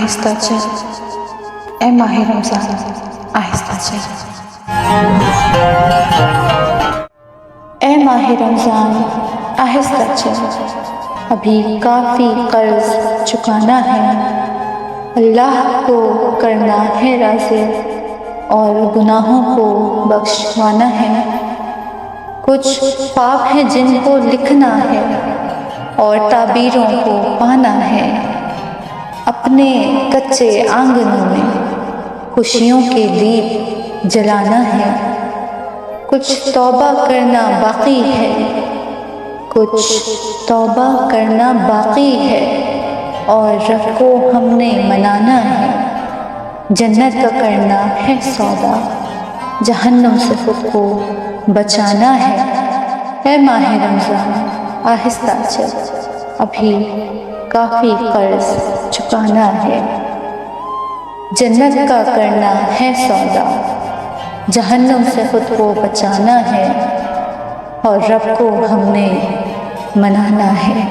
آہستہ چل، اے ماہ رمضان آہستہ چل۔ اے ماہ رمضان آہستہ چل، ابھی کافی قرض چکانا ہے، اللہ کو کرنا ہے راضی اور گناہوں کو بخشوانا ہے۔ کچھ خواب ہیں جن کو لکھنا ہے اور تعبیروں کو پانا ہے، اپنے کچے آنگنوں میں خوشیوں کے دیپ جلانا ہے۔ کچھ توبہ کرنا باقی ہے، کچھ توبہ کرنا باقی ہے، اور رب کو ہم نے منانا ہے۔ جنت کا کرنا ہے سودا، جہنم سے خود کو بچانا ہے۔ اے ماہ رمضان آہستہ چل، ابھی کافی قرض چکانا ہے۔ جنت کا کرنا ہے سودا، جہنم سے خود کو بچانا ہے، اور رب کو ہم نے منانا ہے۔